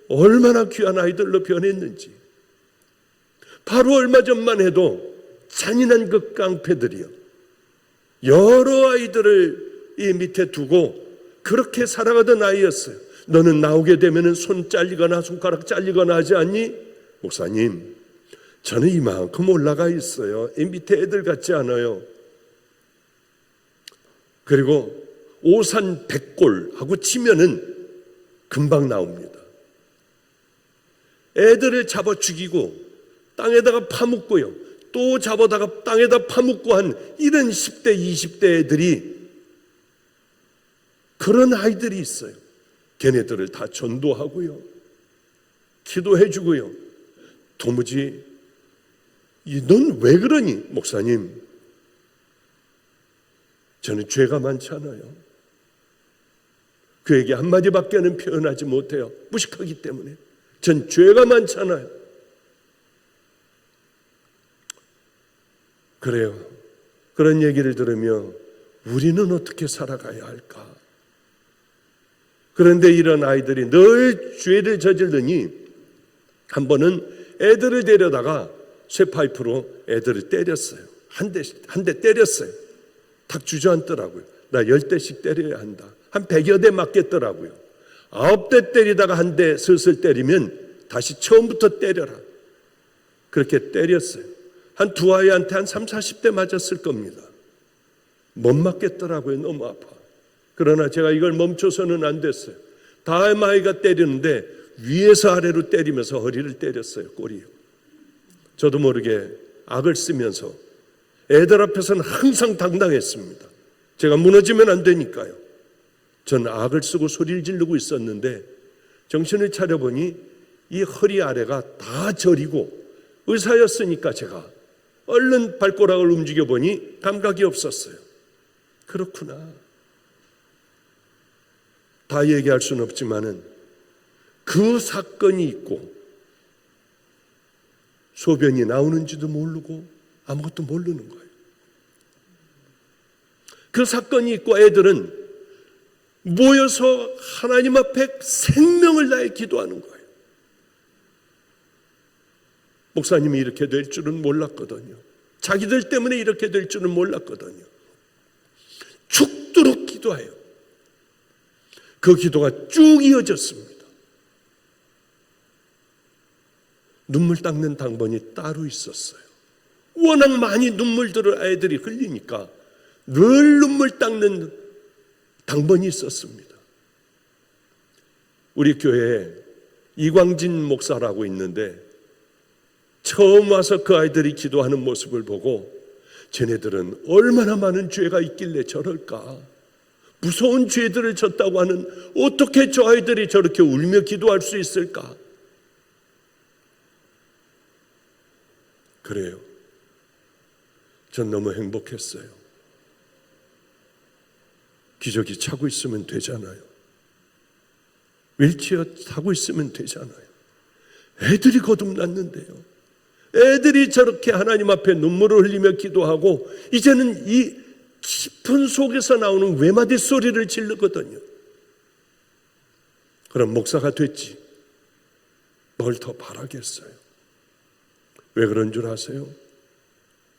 얼마나 귀한 아이들로 변했는지. 바로 얼마 전만 해도 잔인한 그 깡패들이요. 여러 아이들을 이 밑에 두고 그렇게 살아가던 아이였어요. 너는 나오게 되면 손 잘리거나 손가락 잘리거나 하지 않니? 목사님, 저는 이만큼 올라가 있어요. 이 밑에 애들 같지 않아요. 그리고 오산 백골하고 치면은 금방 나옵니다. 애들을 잡아 죽이고 땅에다가 파묻고요. 또 잡아다가 땅에다 파묻고 한 이런 10대, 20대 애들이 그런 아이들이 있어요. 걔네들을 다 전도하고요. 기도해주고요. 도무지 넌 왜 그러니? 목사님, 저는 죄가 많잖아요. 그에게 한마디밖에는 표현하지 못해요. 무식하기 때문에. 전 죄가 많잖아요. 그래요. 그런 얘기를 들으며 우리는 어떻게 살아가야 할까? 그런데 이런 아이들이 늘 죄를 저지르니 한 번은 애들을 데려다가 쇠파이프로 애들을 때렸어요. 한 대 때렸어요. 탁 주저앉더라고요. 나 10대씩 때려야 한다. 한 100여 대 맞겠더라고요. 9대 때리다가 한 대 슬슬 때리면 다시 처음부터 때려라. 그렇게 때렸어요. 한 두 아이한테 한 30, 40대 맞았을 겁니다. 못 맞겠더라고요. 너무 아파. 그러나 제가 이걸 멈춰서는 안 됐어요. 다음 아이가 때리는데 위에서 아래로 때리면서 허리를 때렸어요. 꼬리요. 저도 모르게 악을 쓰면서 애들 앞에서는 항상 당당했습니다. 제가 무너지면 안 되니까요. 전 악을 쓰고 소리를 지르고 있었는데 정신을 차려보니 이 허리 아래가 다 저리고 의사였으니까 제가 얼른 발가락을 움직여보니 감각이 없었어요. 그렇구나. 다 얘기할 수는 없지만은 그 사건이 있고 소변이 나오는지도 모르고 아무것도 모르는 거예요. 그 사건이 있고 애들은 모여서 하나님 앞에 생명을 다해 기도하는 거예요. 목사님이 이렇게 될 줄은 몰랐거든요. 자기들 때문에 이렇게 될 줄은 몰랐거든요. 죽도록 기도해요. 그 기도가 쭉 이어졌습니다. 눈물 닦는 당번이 따로 있었어요. 워낙 많이 눈물들을 아이들이 흘리니까 늘 눈물 닦는 당번이 있었습니다. 우리 교회에 이광진 목사라고 있는데 처음 와서 그 아이들이 기도하는 모습을 보고 쟤네들은 얼마나 많은 죄가 있길래 저럴까? 무서운 죄들을 졌다고 하는 어떻게 저 아이들이 저렇게 울며 기도할 수 있을까? 그래요. 전 너무 행복했어요. 기저귀 차고 있으면 되잖아요. 휠체어 타고 있으면 되잖아요. 애들이 거듭났는데요. 애들이 저렇게 하나님 앞에 눈물을 흘리며 기도하고 이제는 이 깊은 속에서 나오는 외마디 소리를 지르거든요. 그럼 목사가 됐지. 뭘 더 바라겠어요? 왜 그런 줄 아세요?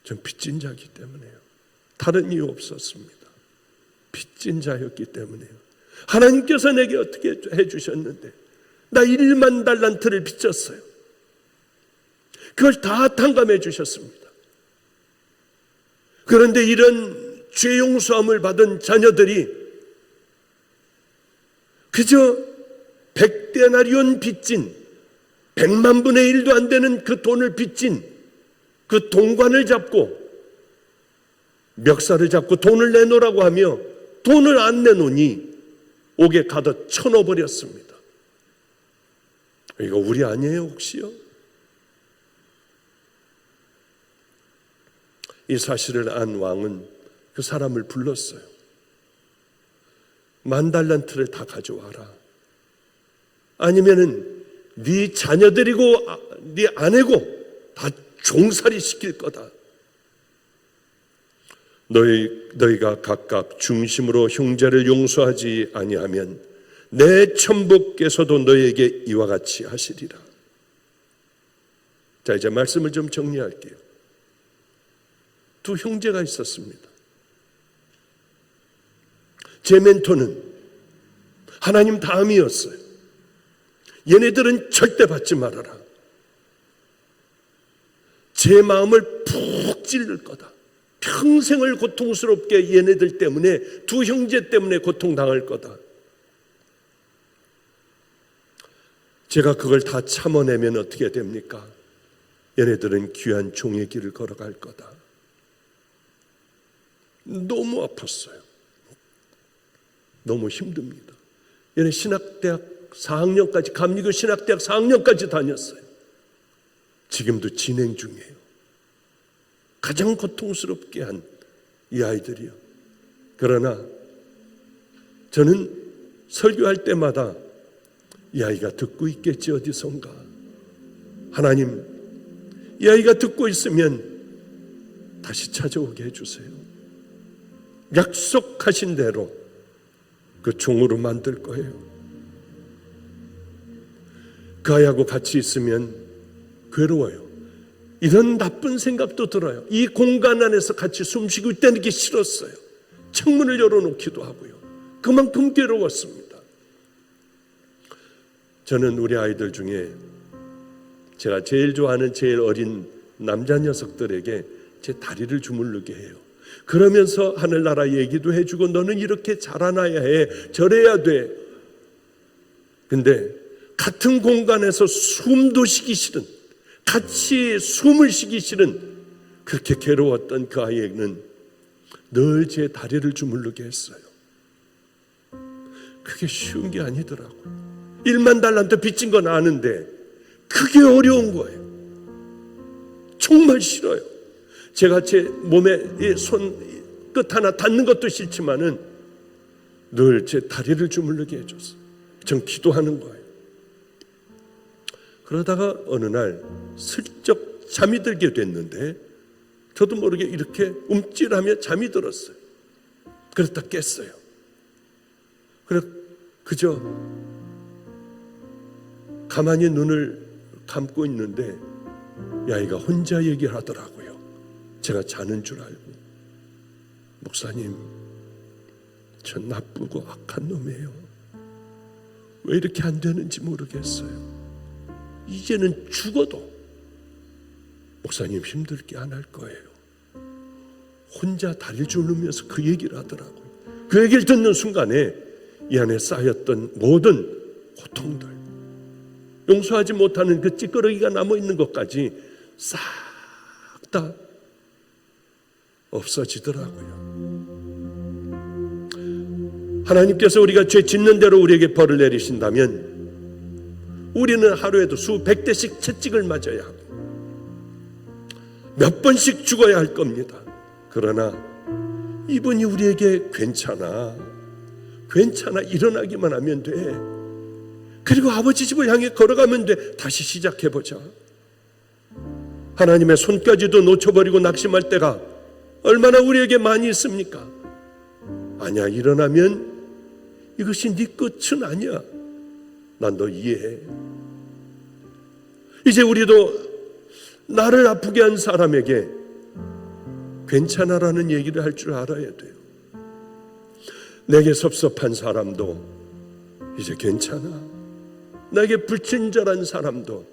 전 빚진 자이기 때문에요. 다른 이유 없었습니다. 빚진 자였기 때문에요. 하나님께서 내게 어떻게 해주셨는데 나 1만 달란트를 빚졌어요. 그걸 다 탕감해 주셨습니다. 그런데 이런 죄 용서함을 받은 자녀들이 그저 100데나리온 빚진 100만 분의 1도 안 되는 그 돈을 빚진 그 동관을 잡고 멱살을 잡고 돈을 내놓으라고 하며 돈을 안 내놓으니 옥에 가둬 쳐넣어버렸습니다. 이거 우리 아니에요 혹시요? 이 사실을 안 왕은 그 사람을 불렀어요. 10,000달란트를 다 가져와라. 아니면은 네 자녀들이고 네 아내고 다 종살이 시킬 거다. 너희가 각각 중심으로 형제를 용서하지 아니하면 내 천부께서도 너희에게 이와 같이 하시리라. 자, 이제 말씀을 좀 정리할게요. 두 형제가 있었습니다. 제 멘토는 하나님 다음이었어요. 얘네들은 절대 받지 말아라. 제 마음을 푹 찔릴 거다. 평생을 고통스럽게 얘네들 때문에 두 형제 때문에 고통당할 거다. 제가 그걸 다 참아내면 어떻게 됩니까? 얘네들은 귀한 종의 길을 걸어갈 거다. 너무 아팠어요. 너무 힘듭니다. 얘네 신학대학 4학년까지 감리교 신학대학 4학년까지 다녔어요. 지금도 진행 중이에요. 가장 고통스럽게 한 이 아이들이요. 그러나 저는 설교할 때마다 이 아이가 듣고 있겠지 어디선가. 하나님, 이 아이가 듣고 있으면 다시 찾아오게 해주세요. 약속하신 대로 그 종으로 만들 거예요. 그 아이하고 같이 있으면 괴로워요. 이런 나쁜 생각도 들어요. 이 공간 안에서 같이 숨쉬고 있다는 게 싫었어요. 창문을 열어놓기도 하고요. 그만큼 괴로웠습니다. 저는 우리 아이들 중에 제가 제일 좋아하는 제일 어린 남자 녀석들에게 제 다리를 주물르게 해요. 그러면서 하늘나라 얘기도 해주고 너는 이렇게 자라나야 해. 저래야 돼. 근데 같은 공간에서 숨도 쉬기 싫은, 같이 숨을 쉬기 싫은 그렇게 괴로웠던 그 아이에게는 늘 제 다리를 주물르게 했어요. 그게 쉬운 게 아니더라고요. 10,000달란트 빚진 건 아는데 그게 어려운 거예요. 정말 싫어요. 제가 제 몸에 손 끝 하나 닿는 것도 싫지만은 늘 제 다리를 주물르게 해줬어요. 전 기도하는 거예요. 그러다가 어느 날 슬쩍 잠이 들게 됐는데 저도 모르게 이렇게 움찔하며 잠이 들었어요. 그러다 깼어요. 그저 가만히 눈을 감고 있는데 이 아이가 혼자 얘기를 하더라고요. 제가 자는 줄 알고. 목사님, 전 나쁘고 악한 놈이에요. 왜 이렇게 안 되는지 모르겠어요. 이제는 죽어도 목사님 힘들게 안 할 거예요. 혼자 다리 졸르면서 그 얘기를 하더라고요. 그 얘기를 듣는 순간에 이 안에 쌓였던 모든 고통들, 용서하지 못하는 그 찌꺼러기가 남아있는 것까지 싹 다 없어지더라고요. 하나님께서 우리가 죄 짓는 대로 우리에게 벌을 내리신다면 우리는 하루에도 수백 대씩 채찍을 맞아야 하고 몇 번씩 죽어야 할 겁니다. 그러나 이분이 우리에게 괜찮아 일어나기만 하면 돼, 그리고 아버지 집을 향해 걸어가면 돼, 다시 시작해보자. 하나님의 손까지도 놓쳐버리고 낙심할 때가 얼마나 우리에게 많이 있습니까? 아니야, 일어나면 이것이 네 끝은 아니야. 난 너 이해해. 이제 우리도 나를 아프게 한 사람에게 괜찮아라는 얘기를 할 줄 알아야 돼요. 내게 섭섭한 사람도 이제 괜찮아. 내게 불친절한 사람도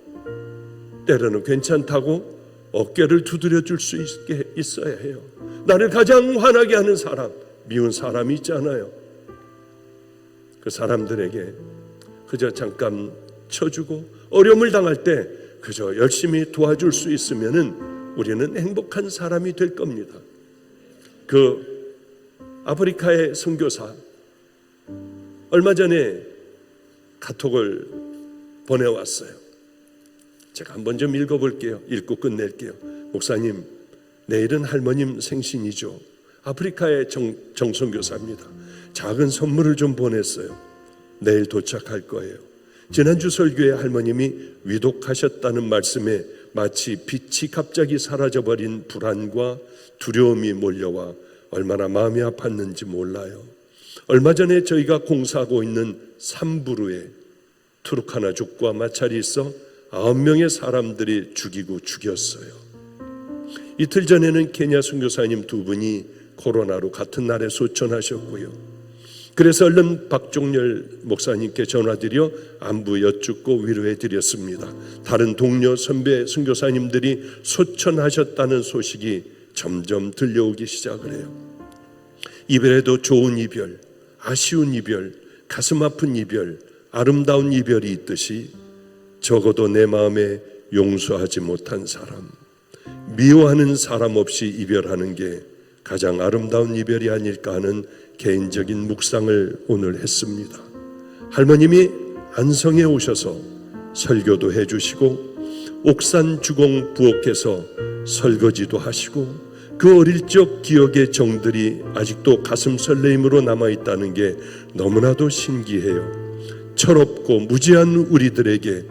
때로는 괜찮다고 어깨를 두드려 줄 수 있게 있어야 해요. 나를 가장 화나게 하는 사람, 미운 사람이 있잖아요. 그 사람들에게 그저 잠깐 쳐주고 어려움을 당할 때 그저 열심히 도와줄 수 있으면은 우리는 행복한 사람이 될 겁니다. 그 아프리카의 선교사 얼마 전에 카톡을 보내왔어요. 제가 한번 좀 읽어볼게요. 읽고 끝낼게요. 목사님, 내일은 할머님 생신이죠. 아프리카의 정선교사입니다. 작은 선물을 좀 보냈어요. 내일 도착할 거예요. 지난주 설교에 할머님이 위독하셨다는 말씀에 마치 빛이 갑자기 사라져버린 불안과 두려움이 몰려와 얼마나 마음이 아팠는지 몰라요. 얼마 전에 저희가 공사하고 있는 삼부루에 투르카나족과 마찰이 있어 9명의 사람들이 죽였어요. 이틀 전에는 케냐 선교사님 2분이 코로나로 같은 날에 소천하셨고요. 그래서 얼른 박종렬 목사님께 전화드려 안부 여쭙고 위로해드렸습니다. 다른 동료 선배 선교사님들이 소천하셨다는 소식이 점점 들려오기 시작을 해요. 이별에도 좋은 이별, 아쉬운 이별, 가슴 아픈 이별, 아름다운 이별이 있듯이 적어도 내 마음에 용서하지 못한 사람, 미워하는 사람 없이 이별하는 게 가장 아름다운 이별이 아닐까 하는 개인적인 묵상을 오늘 했습니다. 할머님이 안성에 오셔서 설교도 해주시고 옥산 주공 부엌에서 설거지도 하시고 그 어릴 적 기억의 정들이 아직도 가슴 설레임으로 남아있다는 게 너무나도 신기해요. 철없고 무지한 우리들에게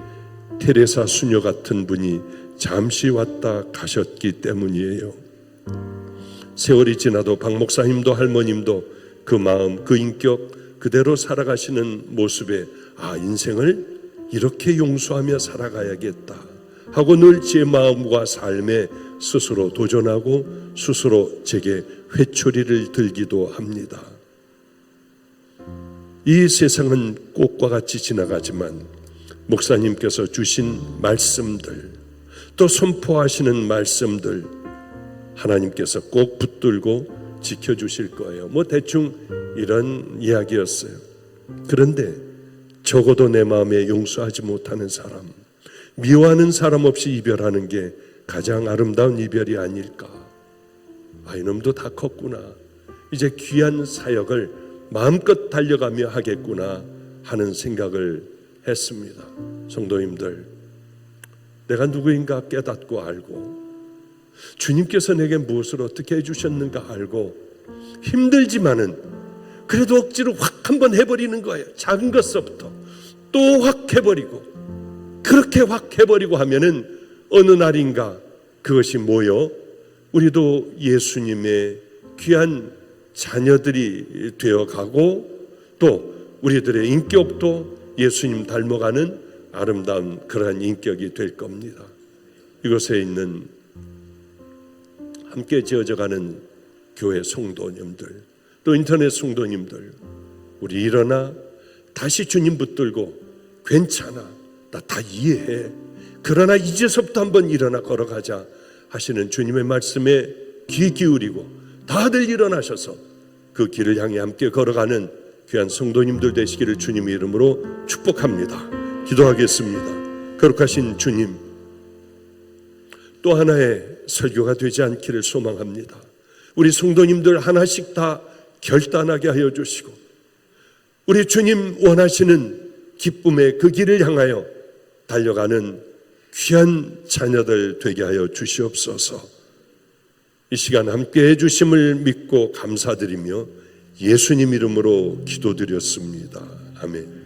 테레사 수녀 같은 분이 잠시 왔다 가셨기 때문이에요. 세월이 지나도 박 목사님도 할머님도 그 마음, 그 인격 그대로 살아가시는 모습에 인생을 이렇게 용서하며 살아가야겠다 하고 늘 제 마음과 삶에 스스로 도전하고 스스로 제게 회초리를 들기도 합니다. 이 세상은 꽃과 같이 지나가지만 목사님께서 주신 말씀들, 또 선포하시는 말씀들 하나님께서 꼭 붙들고 지켜주실 거예요. 대충 이런 이야기였어요. 그런데 적어도 내 마음에 용서하지 못하는 사람, 미워하는 사람 없이 이별하는 게 가장 아름다운 이별이 아닐까. 이놈도 다 컸구나. 이제 귀한 사역을 마음껏 달려가며 하겠구나 하는 생각을 했습니다. 성도님들, 내가 누구인가 깨닫고 알고 주님께서 내게 무엇을 어떻게 해주셨는가 알고 힘들지만은 그래도 억지로 확 한번 해버리는 거예요. 작은 것서부터 또 확 해버리고, 그렇게 확 해버리고 하면은 어느 날인가 그것이 모여 우리도 예수님의 귀한 자녀들이 되어가고 또 우리들의 인격도 예수님 닮아가는 아름다운 그러한 인격이 될 겁니다. 이곳에 있는 함께 지어져가는 교회 성도님들, 또 인터넷 성도님들, 우리 일어나 다시 주님 붙들고 괜찮아, 나 다 이해해, 그러나 이제서부터 한번 일어나 걸어가자 하시는 주님의 말씀에 귀 기울이고 다들 일어나셔서 그 길을 향해 함께 걸어가는 귀한 성도님들 되시기를 주님의 이름으로 축복합니다. 기도하겠습니다. 거룩하신 주님, 또 하나의 설교가 되지 않기를 소망합니다. 우리 성도님들 하나씩 다 결단하게 하여 주시고 우리 주님 원하시는 기쁨의 그 길을 향하여 달려가는 귀한 자녀들 되게 하여 주시옵소서. 이 시간 함께 해주심을 믿고 감사드리며 예수님 이름으로 기도드렸습니다. 아멘.